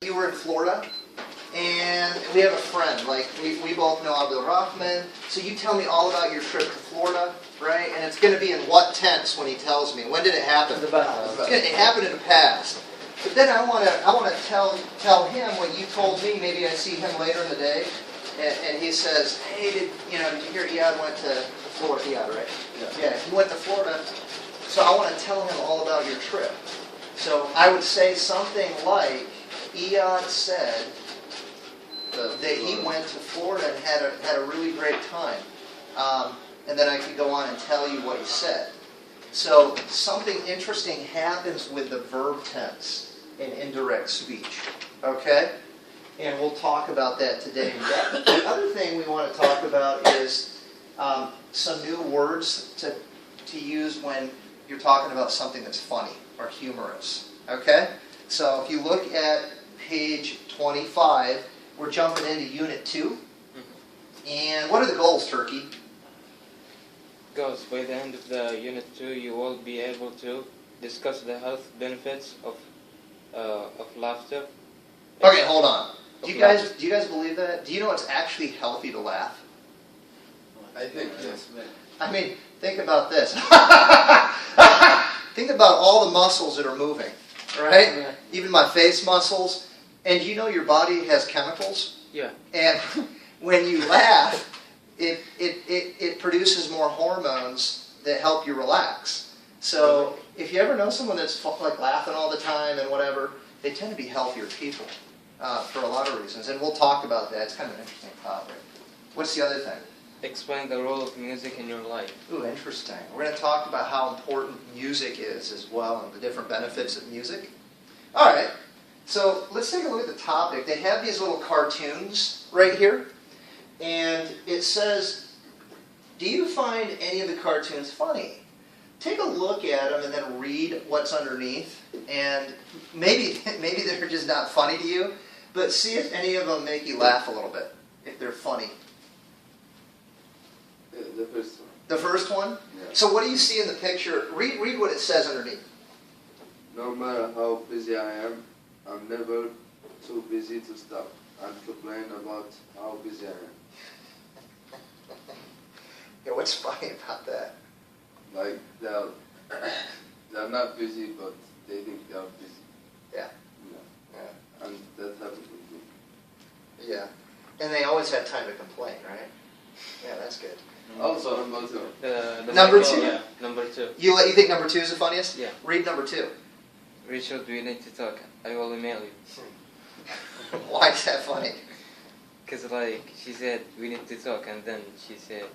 You were in Florida, and we have a friend, like we both know Abdul Rahman, so you tell me all about your trip to Florida, right? And it's going to be in what tense when he tells me? When did it happen? It happened in the past. But then I want to tell him what you told me. Maybe I see him later in the day, and he says, "Hey, did you hear Iyad went to Florida? Iyad, right? Yeah, he went to Florida. So I want to tell him all about your trip." So I would say something like, Iyad said that he went to Florida and had a really great time. And then I could go on and tell you what he said. So something interesting happens with the verb tense in indirect speech. Okay? And we'll talk about that today. The other thing we want to talk about is some new words to use when you're talking about something that's funny or humorous. Okay? So if you look at page 25, we're jumping into Unit 2. And what are the goals, Turkey? Goals. By the end of the Unit 2, you will be able to discuss the health benefits of laughter. Okay, hold on. Do you guys believe that? Do you know it's actually healthy to laugh? I think yes. I mean, think about this. Think about all the muscles that are moving, right? Yeah. Even my face muscles. And you know your body has chemicals? Yeah. And when you laugh, it produces more hormones that help you relax. So if you ever know someone that's like laughing all the time and whatever, they tend to be healthier people for a lot of reasons. And we'll talk about that. It's kind of an interesting topic. What's the other thing? Explain the role of music in your life. Ooh, interesting. We're going to talk about how important music is as well and the different benefits of music. All right. So let's take a look at the topic. They have these little cartoons right here. And it says, do you find any of the cartoons funny? Take a look at them and then read what's underneath. And maybe they're just not funny to you, but see if any of them make you laugh a little bit, if they're funny. The first one. The first one? Yeah. So what do you see in the picture? Read what it says underneath. No matter how busy I am, I'm never too busy to stop and complain about how busy I am. Yeah, what's funny about that? Like they're not busy, but they think they're busy. Yeah. Yeah. And that happens with me. Yeah. And they always have time to complain, right? Yeah, that's good. Also, number two. Number two? Yeah, number 2. You think number 2 is the funniest? Yeah. Read number 2. Richard, we need to talk. I will email you. Why is that funny? Because she said, we need to talk, and then she said,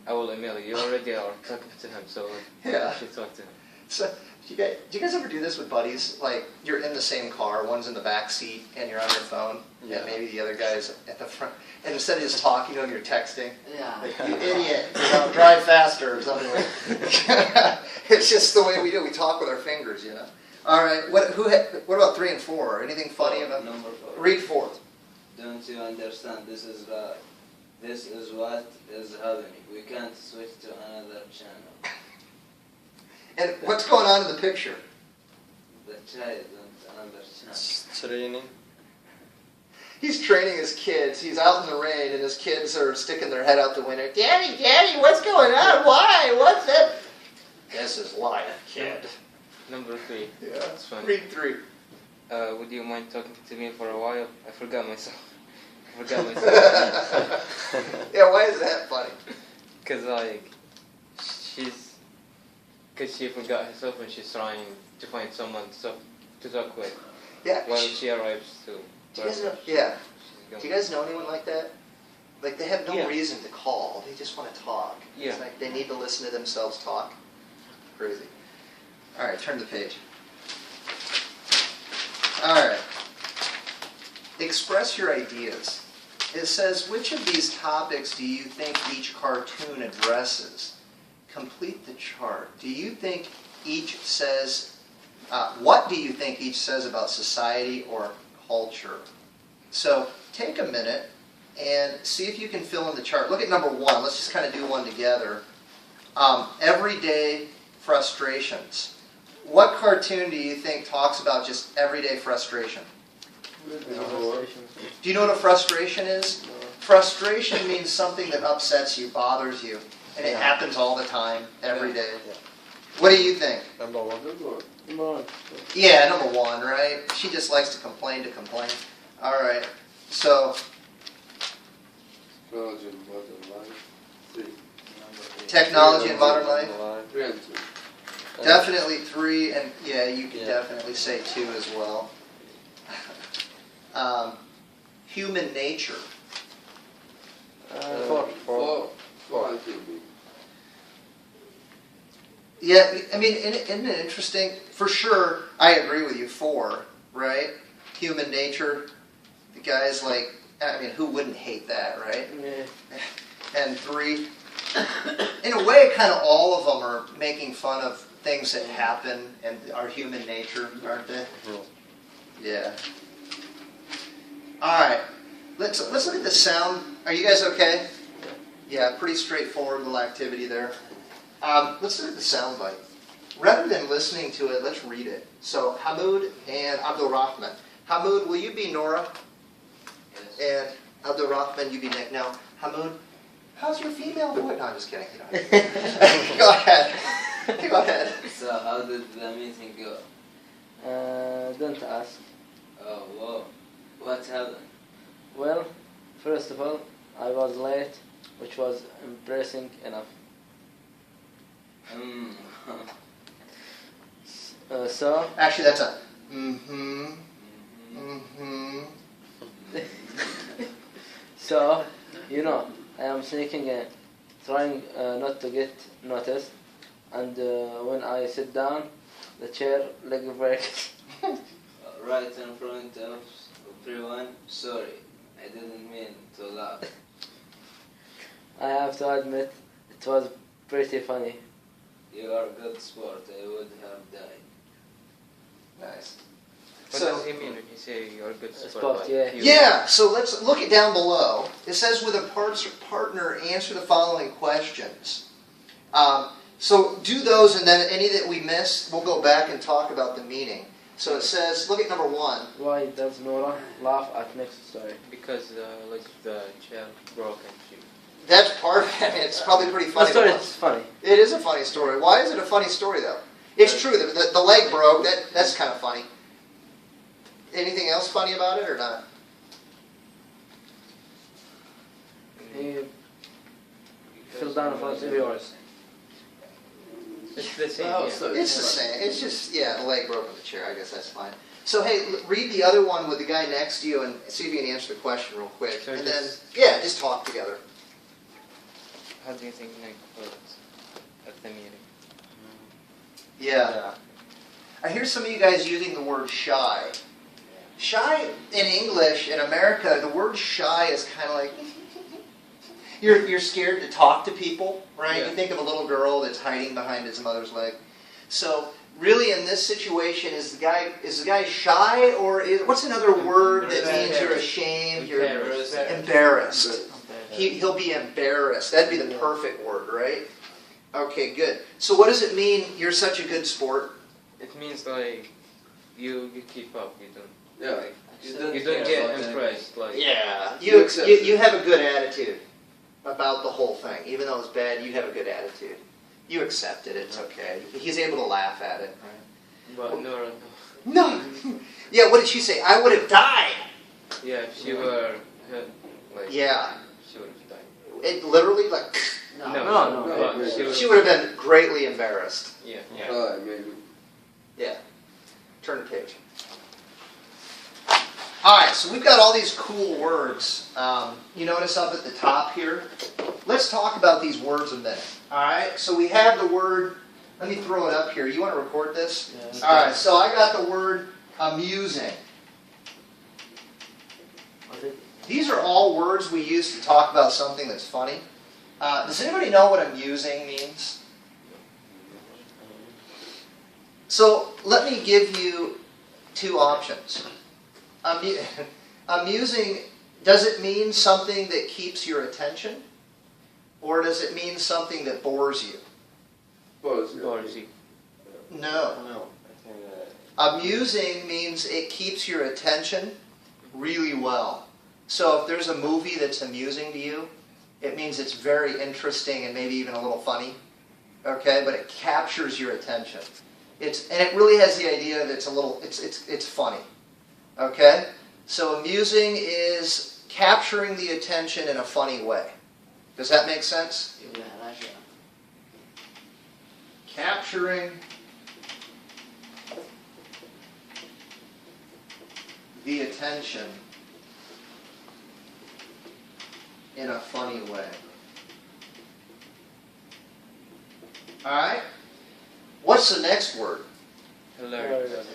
I will email you. You already are talking to him, so Yeah. you should talk to him. So, do you guys ever do this with buddies? Like, you're in the same car, one's in the back seat, and you're on your phone, and maybe the other guy's at the front. And instead of just talking to him, you're texting. Yeah. Like, you idiot, drive faster or something. It's just the way we do. We talk with our fingers, you know. All right. What about 3 and 4? Anything funny about Number 4. Read 4. Don't you understand? This is right. This is what is happening. We can't switch to another channel. And what's going on in the picture? The child on another channel. Training. He's training his kids. He's out in the rain, and his kids are sticking their head out the window. Daddy, what's going on? Why? What's that? This is life, kid. Number 3. Yeah. That's funny. Read 3. Would you mind talking to me for a while? I forgot myself. Yeah, why is that funny? Because she forgot herself and she's trying to find someone to talk with. Yeah. While she arrives to. Do you guys know? Yeah. Do you guys know anyone like that? Like they have no Yeah. reason to call. They just want to talk. Yeah. It's like they need to listen to themselves talk. Crazy. All right, turn the page. All right. Express your ideas. It says, which of these topics do you think each cartoon addresses? Complete the chart. Do you think each says, what do you think each says about society or culture? So take a minute and see if you can fill in the chart. Look at number 1. Let's just kind of do one together. Everyday frustrations. What cartoon do you think talks about just everyday frustration? Do you know what a frustration is? Frustration means something that upsets you, bothers you, and it happens all the time, every day. What do you think? Number one. Number one. Yeah, number one, right? She just likes to complain to complain. All right, so Technology and modern life. 3. technology in modern life. 3 and 2. Definitely 3, and yeah, you could Yeah. definitely say 2 as well. Human nature. 4. 4 and 2. Yeah, I mean, isn't it interesting? For sure, I agree with you. 4, right? Human nature. The guy's like, I mean, who wouldn't hate that, right? Yeah. And 3, in a way, kind of all of them are making fun of things that happen and our human nature, aren't they? Yeah. All right. Let's look at the sound. Are you guys okay? Yeah, pretty straightforward little activity there. Let's look at the sound bite. Rather than listening to it, let's read it. So Hamoud and Abdul Rahman. Hamoud, will you be Nora? Yes. And Abdul Rahman, you be Nick. Now, Hamoud, how's your female voice? No, I'm just kidding. Go ahead. Go ahead. So how did the meeting go? Don't ask. Oh, whoa. What happened? Well, first of all, I was late, which was embarrassing enough. So, Actually, that's a mm-hmm. Mm-hmm. so, you know, I am sneaking in, trying not to get noticed, and when I sit down, the chair leg breaks. Right in front of everyone. Sorry, I didn't mean to laugh. I have to admit, it was pretty funny. You are a good sport. I would have died. Nice. What So- does he mean when you say you're a good sport? Sport, like yeah. you- Yeah, so let's look it down below. It says with a partner, answer the following questions. So do those, and then any that we miss, we'll go back and talk about the meaning. So it says, look at number 1. Why does Nora laugh at next story? Because like the chair broke and she. That's part of it. I mean, it's probably pretty The funny. story but is funny. It is a funny story. Why is it a funny story, though? It's true. The leg broke. That's kind of funny. Anything else funny about it or not? He fell down in front of yours. It's the same. Oh, yeah. so It's the same. It's just, yeah, the leg broke on the chair. I guess that's fine. So, hey, read the other one with the guy next to you and see if you can answer the question real quick. So And just- then, yeah, just talk together. How do you think Nick was at the meeting? Yeah. I hear some of you guys using the word shy. Shy in English, in America, the word shy is kind of like you're scared to talk to people, right? Yeah. You think of a little girl that's hiding behind his mother's leg. So really, in this situation, is the guy shy, or what's another word that means you're ashamed, you're embarrassed? He'll be embarrassed. That'd be the perfect word, right? Okay, good. So what does it mean? You're such a good sport. It means like you keep up. You don't. Yeah. Like, You don't you don't care get about impressed. Like Yeah, You accept it. you have a good attitude about the whole thing. Even though it's bad, you have a good attitude. You accept it. It's okay. He's able to laugh at it. But Nora. No. Yeah. What did she say? I would have died. Yeah, if she were like. Yeah. She would have died. It literally like. No. But she She would have been greatly embarrassed. Yeah. Oh, maybe. Yeah. Turn the page. All right, so we've got all these cool words. You notice up at the top here? Let's talk about these words a minute. All right, so we have the word, let me throw it up here. You want to record this? Yeah. All right, so I got the word amusing. These are all words we use to talk about something that's funny. Does anybody know what amusing means? So let me give you two options. Amusing, does it mean something that keeps your attention? Or does it mean something that bores you? Borzy. No. Amusing means it keeps your attention really well. So if there's a movie that's amusing to you, it means it's very interesting and maybe even a little funny. Okay, but it captures your attention. And it really has the idea that it's funny. Okay? So amusing is capturing the attention in a funny way. Does that make sense? Yeah, right, yeah. Capturing the attention in a funny way. Alright? What's the next word? Hilarious.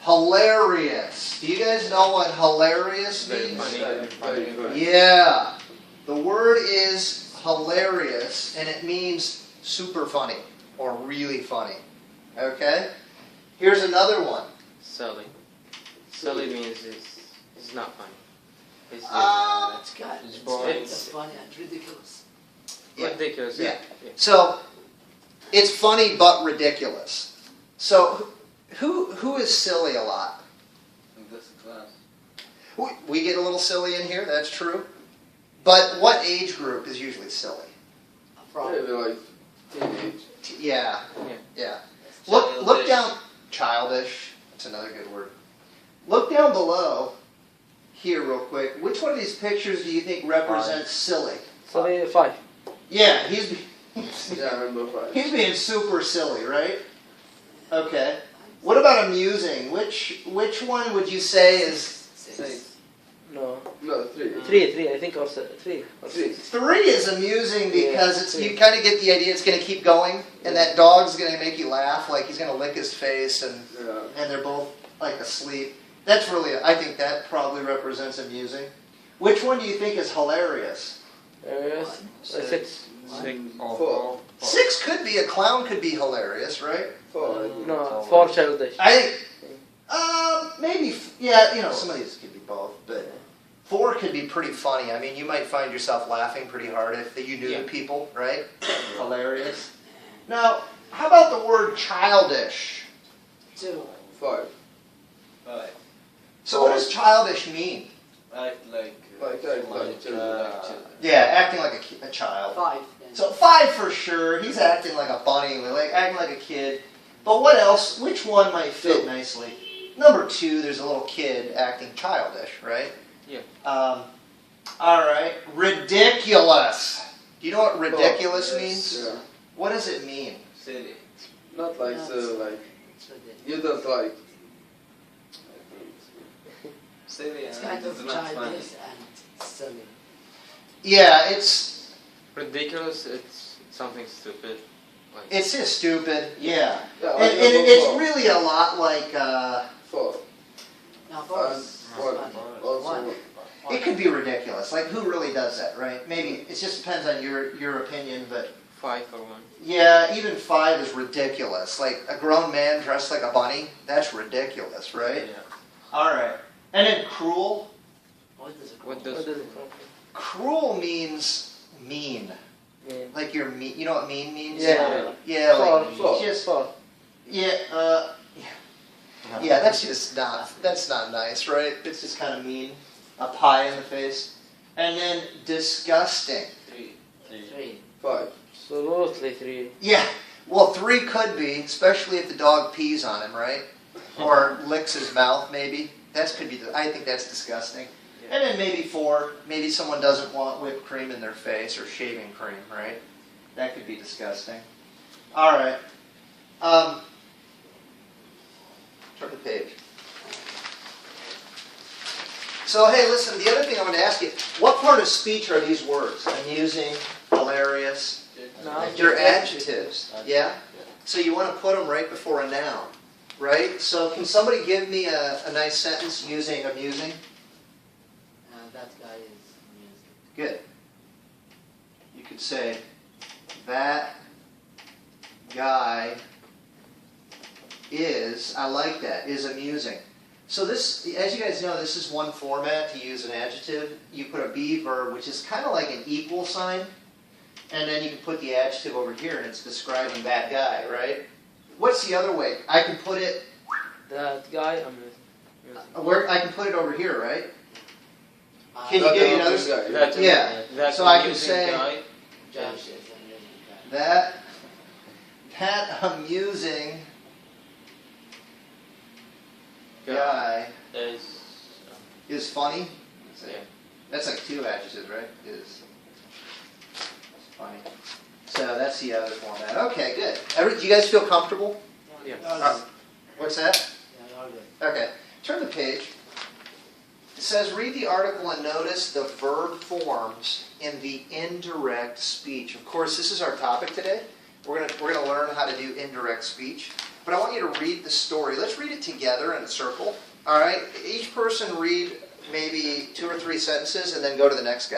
Hilarious. Do you guys know what hilarious Very means? funny. Yeah. The word is hilarious, and it means super funny or really funny. Okay? Here's another one. Silly. Silly means it's not funny. It's It's got It's it's boring. it's funny and ridiculous. Yeah. ridiculous. Yeah. So, it's funny but ridiculous. So, who is silly a lot? In this class. We get a little silly in here, that's true. But what age group is usually silly? Maybe like teenage. Yeah. Yeah. Yeah. Look down. Childish. That's another good word. Look down below here real quick. Which one of these pictures do you think represents silly? So 5. Yeah, he's Yeah, number 5. he's being super silly, right? Okay. What about amusing? Which one would you say is 6. No. No, 3. 3, I think, or 3 or 3. 6. 3 is amusing because Yeah, it's three. you kind of get the idea it's going to keep going, and that dog's going to make you laugh, like he's going to lick his face, and Yeah. they're both like asleep. That's really, I think that probably represents amusing. Which one do you think is hilarious? Yes. 6. 4. 6 could be, a clown could be hilarious, right? 4. No, 4 childish. I think, maybe, yeah, some of these could be both, but 4 could be pretty funny. I mean, you might find yourself laughing pretty hard if you knew the people, right? Hilarious. Now, how about the word childish? 2. 5. 5. So what does childish mean? Act like children. Yeah, acting like a child. 5. Then. So 5 for sure. He's acting like a bunny, like acting like a kid. But what else? Which one might fit 2. nicely? Number 2, there's a little kid acting childish, right? Yeah. All right. Ridiculous. Do you know what ridiculous means? Yeah. What does it mean? silly. Not like Yeah, so, like, It's ridiculous. you don't like. Silly It's and kind it's of not funny. childish and silly. Yeah, it's Ridiculous. It's something stupid. Like, just stupid. Yeah. Yeah, And like it's number really a lot like, 4. Now, 4 And is 1. funny. Also, One. it could be ridiculous. Like, who really does that, right? Maybe, it just depends on your opinion, but 5 for 1. yeah, even 5 is ridiculous. Like, a grown man dressed like a bunny, that's ridiculous, right? Yeah. All right. And then cruel. What does it What call? What does does it mean? Cruel means mean. Yeah. Like you're mean. You know what mean means? Yeah. Yeah, like Four. just 4. yeah. Yeah, that's not nice, right? It's just kind of mean. A pie in the face. And then disgusting. 3. 3. 5. Absolutely 3. Yeah. Well, 3 could be, especially if the dog pees on him, right? Or licks his mouth, maybe. That could be. I think that's disgusting. And then maybe 4. Maybe someone doesn't want whipped cream in their face or shaving cream, right? That could be disgusting. All right. Turn the page. So, hey, listen, the other thing I want to ask you, what part of speech are these words? Amusing, hilarious? No, They're adjectives, yeah? So you want to put them right before a noun, right? So can somebody give me a nice sentence using amusing? That guy is amusing. Good. You could say, that guy is, I like that, is amusing. So this, as you guys know, this is one format to use an adjective. You put a be verb, which is kind of like an equal sign, and then you can put the adjective over here, and it's describing that guy, right? What's the other way? I can put it, That guy, where I can put it over here, right? Can you give me another? That, Yeah. that So I can amusing say- guy. Josh is an amusing guy. That amusing guy is funny. Yeah. That's like two adjectives, right? Is funny. So that's the other format. Okay, good. Do you guys feel comfortable? Yeah. What's that? Yeah, all good. Okay. Turn the page. It says, read the article and notice the verb forms in the indirect speech. Of course, this is our topic today. We're gonna learn how to do indirect speech. But I want you to read the story. Let's read it together in a circle. All right. Each person read maybe 2 or 3 sentences and then go to the next guy.